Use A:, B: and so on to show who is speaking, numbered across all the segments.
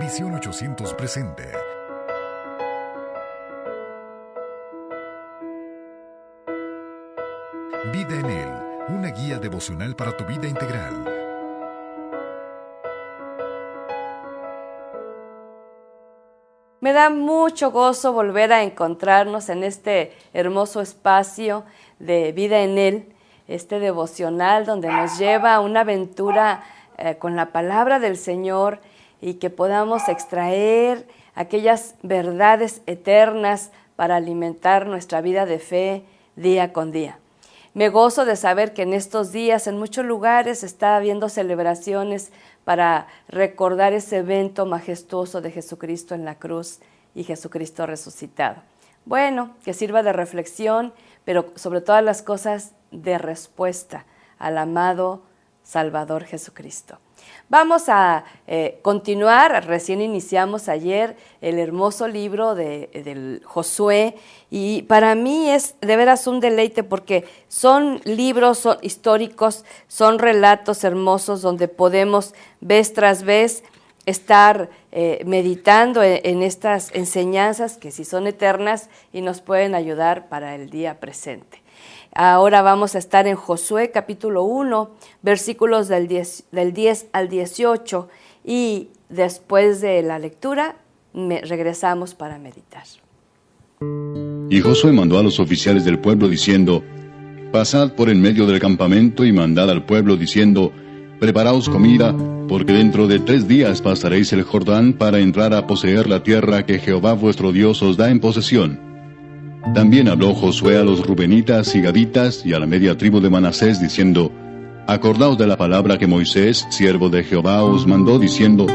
A: Visión 800 presenta Vida en Él, una guía devocional para tu vida integral.
B: Me da mucho gozo volver a encontrarnos en este hermoso espacio de Vida en Él, este devocional donde nos lleva a una aventura con la palabra del Señor y que podamos extraer aquellas verdades eternas para alimentar nuestra vida de fe día con día. Me gozo de saber que en estos días en muchos lugares está habiendo celebraciones para recordar ese evento majestuoso de Jesucristo en la cruz y Jesucristo resucitado. Bueno, que sirva de reflexión, pero sobre todas las cosas de respuesta al amado Salvador Jesucristo. Vamos a continuar, recién iniciamos ayer el hermoso libro del Josué y para mí es de veras un deleite porque son libros históricos, son relatos hermosos donde podemos vez tras vez estar meditando en estas enseñanzas que sí son eternas y nos pueden ayudar para el día presente. Ahora vamos a estar en Josué capítulo 1, versículos del 10 al 18 y después de la lectura regresamos para meditar.
C: Y Josué mandó a los oficiales del pueblo diciendo: Pasad por en medio del campamento y mandad al pueblo diciendo: Preparaos comida, porque dentro de 3 días pasaréis el Jordán para entrar a poseer la tierra que Jehová vuestro Dios os da en posesión. También habló Josué a los rubenitas y gaditas y a la media tribu de Manasés, diciendo: Acordaos de la palabra que Moisés, siervo de Jehová, os mandó, diciendo: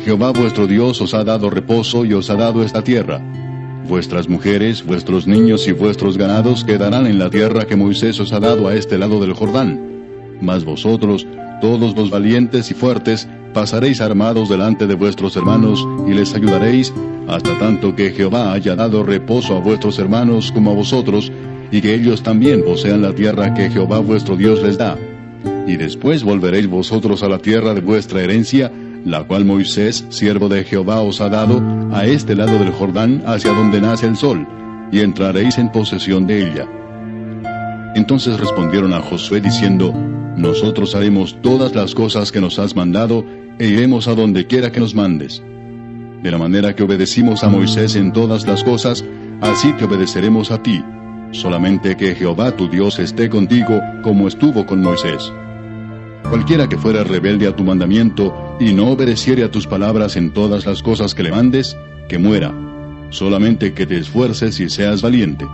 C: Jehová vuestro Dios os ha dado reposo y os ha dado esta tierra. Vuestras mujeres, vuestros niños y vuestros ganados quedarán en la tierra que Moisés os ha dado a este lado del Jordán. Mas vosotros, todos los valientes y fuertes, pasaréis armados delante de vuestros hermanos y les ayudaréis, hasta tanto que Jehová haya dado reposo a vuestros hermanos como a vosotros, y que ellos también posean la tierra que Jehová vuestro Dios les da. Y después volveréis vosotros a la tierra de vuestra herencia, la cual Moisés, siervo de Jehová, os ha dado, a este lado del Jordán, hacia donde nace el sol, y entraréis en posesión de ella. Entonces respondieron a Josué diciendo: Nosotros haremos todas las cosas que nos has mandado, e iremos a donde quiera que nos mandes. De la manera que obedecimos a Moisés en todas las cosas, así te obedeceremos a ti. Solamente que Jehová tu Dios esté contigo, como estuvo con Moisés. Cualquiera que fuera rebelde a tu mandamiento, y no obedeciere a tus palabras en todas las cosas que le mandes, que muera. Solamente que te esfuerces y seas valiente.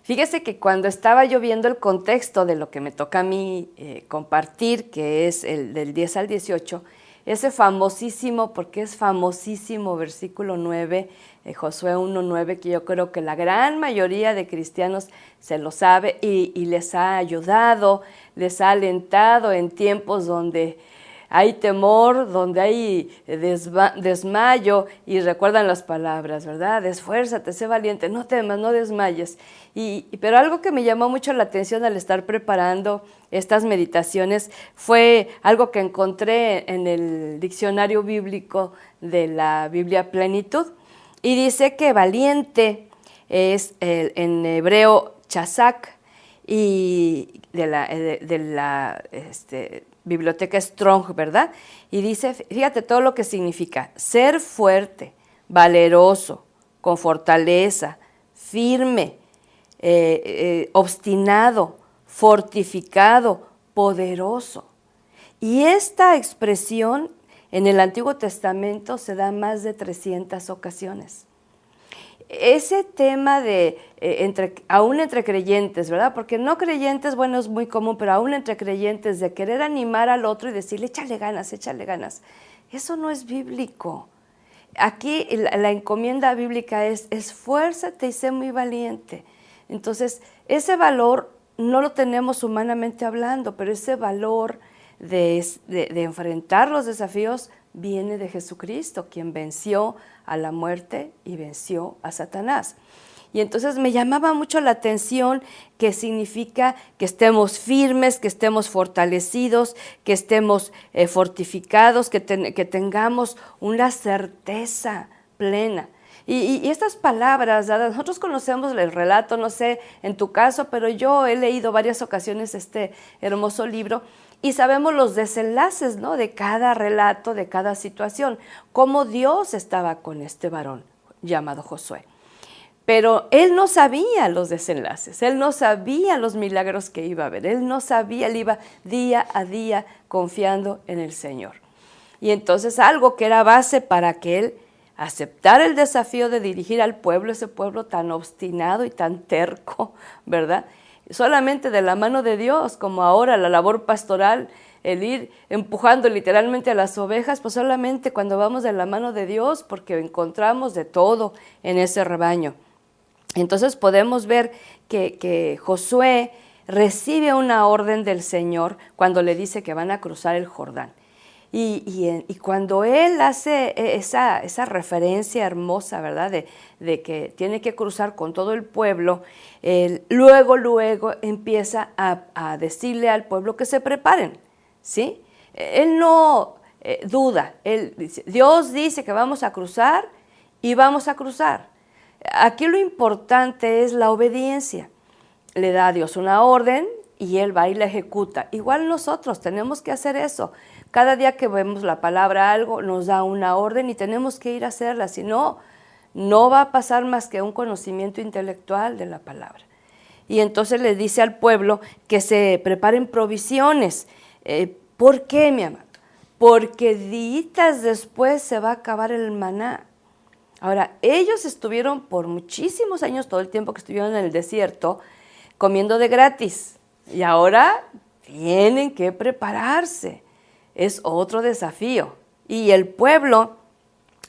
B: Fíjese que cuando estaba yo viendo el contexto de lo que me toca a mí compartir, que es el del 10 al 18, ese famosísimo, porque es famosísimo versículo 9, Josué 1:9, que yo creo que la gran mayoría de cristianos se lo sabe y les ha ayudado, les ha alentado en tiempos donde hay temor, donde hay desmayo, y recuerdan las palabras, ¿verdad? Esfuérzate, sé valiente, no temas, no desmayes. Pero algo que me llamó mucho la atención al estar preparando estas meditaciones fue algo que encontré en el diccionario bíblico de la Biblia Plenitud, y dice que valiente es en hebreo chazak, y de la Biblioteca Strong, ¿verdad? Y dice, fíjate todo lo que significa: ser fuerte, valeroso, con fortaleza, firme, obstinado, fortificado, poderoso. Y esta expresión en el Antiguo Testamento se da más de 300 ocasiones. Ese tema de, aún entre creyentes, ¿verdad? Porque no creyentes, bueno, es muy común, pero aún entre creyentes, de querer animar al otro y decirle, échale ganas, eso no es bíblico. Aquí la encomienda bíblica es, esfuérzate y sé muy valiente. Entonces, ese valor no lo tenemos humanamente hablando, pero ese valor de enfrentar los desafíos viene de Jesucristo, quien venció a la muerte y venció a Satanás. Y entonces me llamaba mucho la atención que significa que estemos firmes, que estemos fortalecidos, que estemos fortificados, que tengamos una certeza plena. Y estas palabras, nosotros conocemos el relato, no sé en tu caso, pero yo he leído varias ocasiones este hermoso libro y sabemos los desenlaces, ¿no?, de cada relato, de cada situación, cómo Dios estaba con este varón llamado Josué. Pero él no sabía los desenlaces, él no sabía los milagros que iba a ver, él no sabía, él iba día a día confiando en el Señor. Y entonces algo que era base para que él aceptara el desafío de dirigir al pueblo, ese pueblo tan obstinado y tan terco, ¿verdad? Solamente de la mano de Dios, como ahora la labor pastoral, el ir empujando literalmente a las ovejas, pues solamente cuando vamos de la mano de Dios, porque encontramos de todo en ese rebaño. Entonces podemos ver que Josué recibe una orden del Señor cuando le dice que van a cruzar el Jordán. Y cuando él hace esa referencia hermosa, ¿verdad?, de que tiene que cruzar con todo el pueblo, luego empieza a decirle al pueblo que se preparen, ¿sí? Él no duda, Dios dice que vamos a cruzar y vamos a cruzar. Aquí lo importante es la obediencia. Le da a Dios una orden y Él va y la ejecuta. Igual nosotros tenemos que hacer eso. Cada día que vemos la palabra algo, nos da una orden y tenemos que ir a hacerla. Si no, no va a pasar más que un conocimiento intelectual de la palabra. Y entonces le dice al pueblo que se preparen provisiones. ¿Por qué, mi amado? Porque días después se va a acabar el maná. Ahora, ellos estuvieron por muchísimos años, todo el tiempo que estuvieron en el desierto, comiendo de gratis. Y ahora tienen que prepararse. Es otro desafío. Y el pueblo,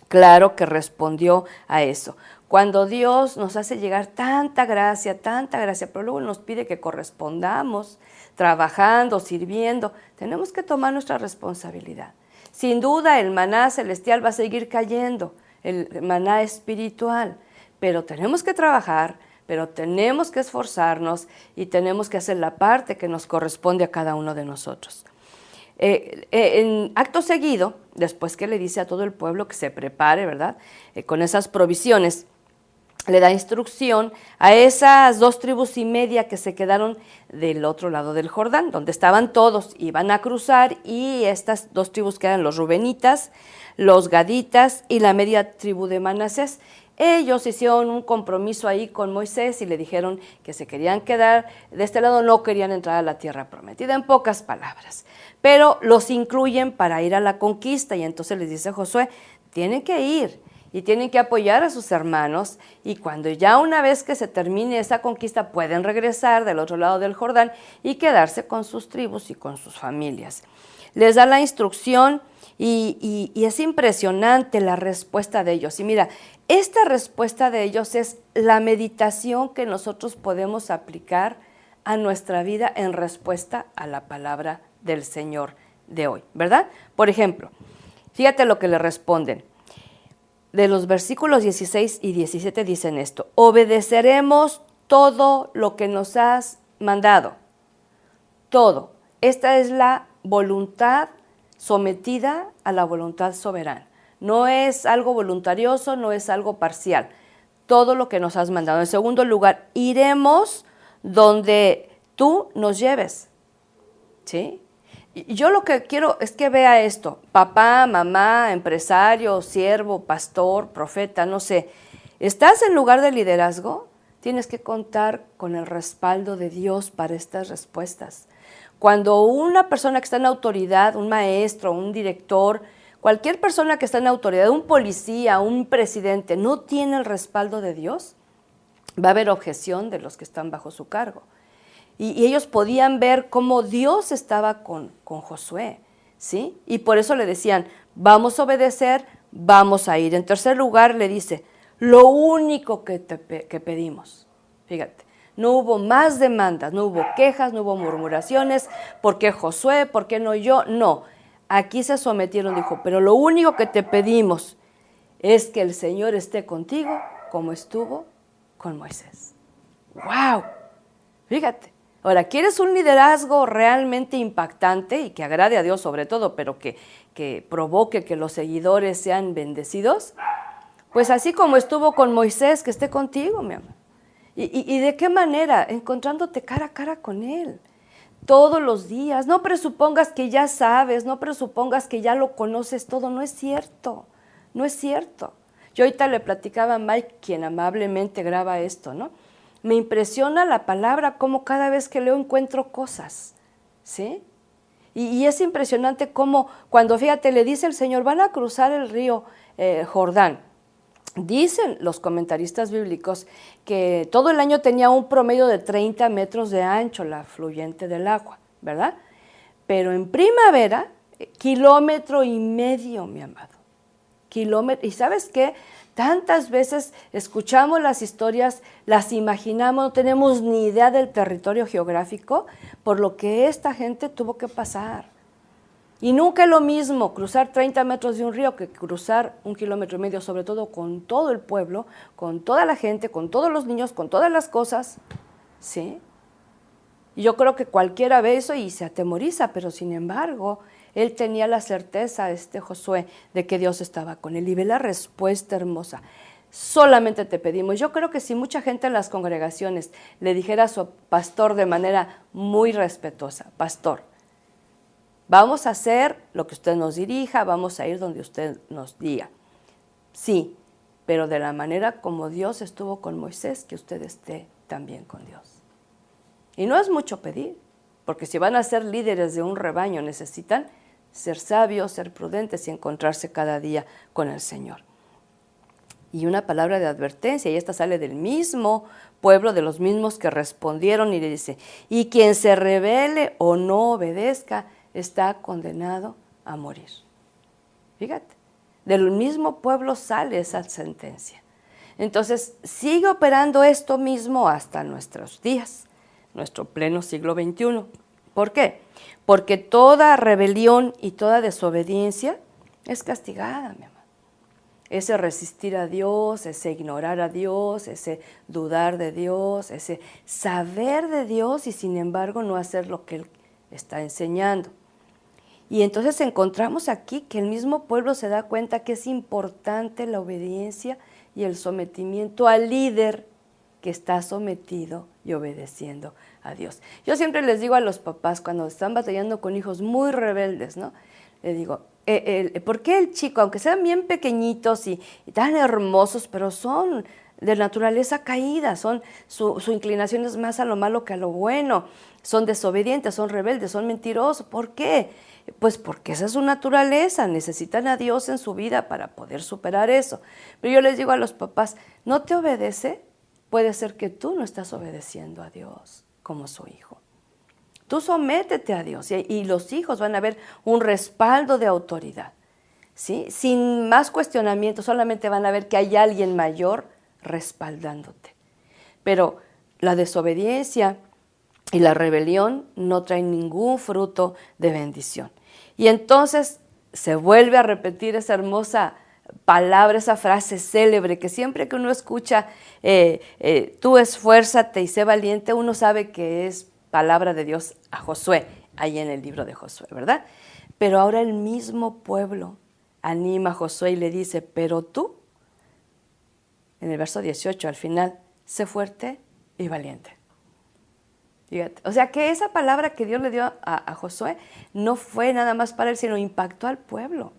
B: claro que respondió a eso. Cuando Dios nos hace llegar tanta gracia, pero luego nos pide que correspondamos, trabajando, sirviendo, tenemos que tomar nuestra responsabilidad. Sin duda, el maná celestial va a seguir cayendo, el maná espiritual, pero tenemos que trabajar, pero tenemos que esforzarnos y tenemos que hacer la parte que nos corresponde a cada uno de nosotros. En acto seguido, después que le dice a todo el pueblo que se prepare, ¿verdad?, con esas provisiones, le da instrucción a esas 2,5 tribus que se quedaron del otro lado del Jordán, donde estaban todos, iban a cruzar, y estas 2 tribus que eran los rubenitas, los gaditas y la media tribu de Manasés. Ellos hicieron un compromiso ahí con Moisés y le dijeron que se querían quedar de este lado, no querían entrar a la tierra prometida, en pocas palabras. Pero los incluyen para ir a la conquista, y entonces les dice Josué, tienen que ir y tienen que apoyar a sus hermanos, y cuando ya una vez que se termine esa conquista pueden regresar del otro lado del Jordán y quedarse con sus tribus y con sus familias. Les da la instrucción y es impresionante la respuesta de ellos. Y mira, esta respuesta de ellos es la meditación que nosotros podemos aplicar a nuestra vida en respuesta a la palabra del Señor de hoy, ¿verdad? Por ejemplo, fíjate lo que le responden. De los versículos 16 y 17 dicen esto: obedeceremos todo lo que nos has mandado. Todo. Esta es la voluntad sometida a la voluntad soberana. No es algo voluntarioso, no es algo parcial. Todo lo que nos has mandado. En segundo lugar, iremos donde tú nos lleves. ¿Sí? Y yo lo que quiero es que vea esto. Papá, mamá, empresario, siervo, pastor, profeta, no sé. ¿Estás en lugar de liderazgo? Tienes que contar con el respaldo de Dios para estas respuestas. Cuando una persona que está en autoridad, un maestro, un director, cualquier persona que está en autoridad, un policía, un presidente, no tiene el respaldo de Dios, va a haber objeción de los que están bajo su cargo. Y ellos podían ver cómo Dios estaba con Josué, ¿sí? Y por eso le decían, vamos a obedecer, vamos a ir. En tercer lugar le dice, lo único que pedimos, fíjate, no hubo más demandas, no hubo quejas, no hubo murmuraciones, ¿por qué Josué? ¿Por qué no yo? No, aquí se sometieron, dijo, pero lo único que te pedimos es que el Señor esté contigo como estuvo con Moisés. ¡Wow! Fíjate. Ahora, ¿quieres un liderazgo realmente impactante y que agrade a Dios sobre todo, pero que provoque que los seguidores sean bendecidos? Pues así como estuvo con Moisés, que esté contigo, mi amor. ¿Y de qué manera? Encontrándote cara a cara con Él. Todos los días. No presupongas que ya sabes, no presupongas que ya lo conoces todo. No es cierto, no es cierto. Yo ahorita le platicaba a Mike, quien amablemente graba esto, ¿no? Me impresiona la palabra, cómo cada vez que leo encuentro cosas, ¿sí? Y es impresionante cómo, cuando, fíjate, le dice el Señor, van a cruzar el río Jordán. Dicen los comentaristas bíblicos que todo el año tenía un promedio de 30 metros de ancho la fluyente del agua, ¿verdad? Pero en primavera, 1,5 kilómetros, mi amado. ¿Y sabes qué? Tantas veces escuchamos las historias, las imaginamos, no tenemos ni idea del territorio geográfico por lo que esta gente tuvo que pasar. Y nunca es lo mismo cruzar 30 metros de un río que cruzar 1,5 kilómetros, sobre todo con todo el pueblo, con toda la gente, con todos los niños, con todas las cosas, ¿sí? Y yo creo que cualquiera ve eso y se atemoriza, pero sin embargo, él tenía la certeza, Josué, de que Dios estaba con él. Y ve la respuesta hermosa. Solamente te pedimos. Yo creo que si mucha gente en las congregaciones le dijera a su pastor de manera muy respetuosa, pastor, vamos a hacer lo que usted nos dirija, vamos a ir donde usted nos diga. Sí, pero de la manera como Dios estuvo con Moisés, que usted esté también con Dios. Y no es mucho pedir, porque si van a ser líderes de un rebaño necesitan ser sabios, ser prudentes y encontrarse cada día con el Señor. Y una palabra de advertencia, y esta sale del mismo pueblo, de los mismos que respondieron, y le dice, y quien se rebele o no obedezca, está condenado a morir. Fíjate, del mismo pueblo sale esa sentencia. Entonces, sigue operando esto mismo hasta nuestros días, nuestro pleno siglo XXI. ¿Por qué? Porque toda rebelión y toda desobediencia es castigada, mi amor. Ese resistir a Dios, ese ignorar a Dios, ese dudar de Dios, ese saber de Dios y sin embargo no hacer lo que Él está enseñando. Y entonces encontramos aquí que el mismo pueblo se da cuenta que es importante la obediencia y el sometimiento al líder que está sometido y obedeciendo a Dios. Yo siempre les digo a los papás cuando están batallando con hijos muy rebeldes, ¿no? Les digo, ¿por qué el chico, aunque sean bien pequeñitos y tan hermosos, pero son de naturaleza caída, su inclinación es más a lo malo que a lo bueno, son desobedientes, son rebeldes, son mentirosos? ¿Por qué? Pues porque esa es su naturaleza, necesitan a Dios en su vida para poder superar eso. Pero yo les digo a los papás, ¿no te obedece? Puede ser que tú no estás obedeciendo a Dios como su hijo. Tú sométete a Dios y los hijos van a ver un respaldo de autoridad, ¿sí? Sin más cuestionamiento, solamente van a ver que hay alguien mayor respaldándote. Pero la desobediencia y la rebelión no traen ningún fruto de bendición. Y entonces se vuelve a repetir esa hermosa palabra, esa frase célebre que siempre que uno escucha, tú esfuérzate y sé valiente, uno sabe que es palabra de Dios a Josué, ahí en el libro de Josué, ¿verdad? Pero ahora el mismo pueblo anima a Josué y le dice, pero tú, en el verso 18 al final, sé fuerte y valiente. Fíjate. O sea que esa palabra que Dios le dio a Josué no fue nada más para él, sino impactó al pueblo.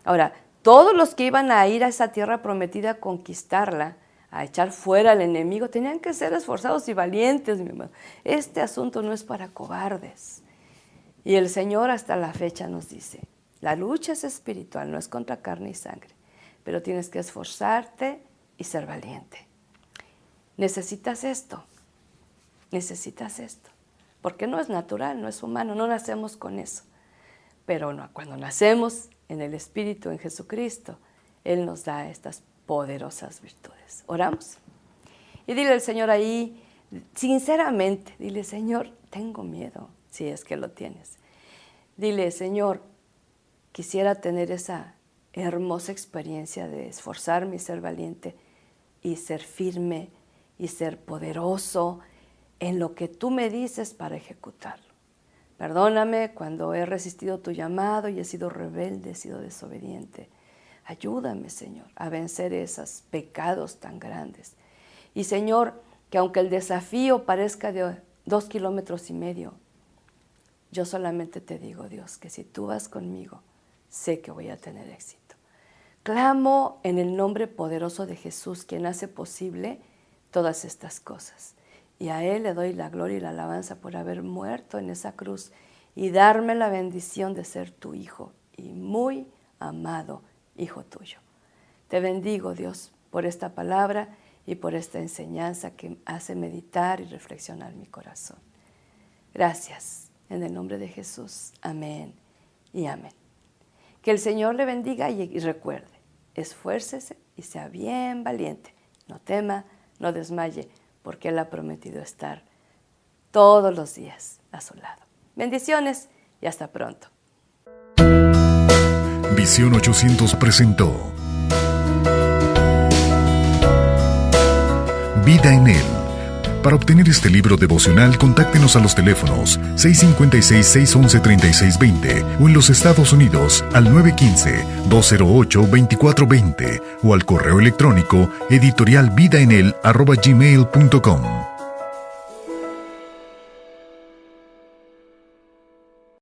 B: Ahora, todos los que iban a ir a esa tierra prometida a conquistarla, a echar fuera al enemigo, tenían que ser esforzados y valientes, mi hermano. Este asunto no es para cobardes. Y el Señor hasta la fecha nos dice, la lucha es espiritual, no es contra carne y sangre, pero tienes que esforzarte y ser valiente. Necesitas esto, porque no es natural, no es humano, no nacemos con eso. Pero no, cuando nacemos en el Espíritu, en Jesucristo, Él nos da estas poderosas virtudes. Oramos. Y dile al Señor ahí, sinceramente, dile, Señor, tengo miedo, si es que lo tienes. Dile, Señor, quisiera tener esa hermosa experiencia de esforzarme y ser valiente y ser firme y ser poderoso en lo que tú me dices para ejecutarlo. Perdóname cuando he resistido tu llamado y he sido rebelde, he sido desobediente. Ayúdame, Señor, a vencer esos pecados tan grandes. Y, Señor, que aunque el desafío parezca de 2,5 kilómetros, yo solamente te digo, Dios, que si tú vas conmigo, sé que voy a tener éxito. Clamo en el nombre poderoso de Jesús, quien hace posible todas estas cosas. Y a Él le doy la gloria y la alabanza por haber muerto en esa cruz y darme la bendición de ser tu hijo y muy amado hijo tuyo. Te bendigo, Dios, por esta palabra y por esta enseñanza que hace meditar y reflexionar mi corazón. Gracias, en el nombre de Jesús. Amén y amén. Que el Señor le bendiga y recuerde, esfuércese y sea bien valiente. No tema, no desmaye, porque Él ha prometido estar todos los días a su lado. Bendiciones y hasta pronto.
A: Visión 800 presentó Vida en Él. Para obtener este libro devocional, contáctenos a los teléfonos 656-611-3620 o en los Estados Unidos al 915-208-2420 o al correo electrónico editorialvidaenel@gmail.com.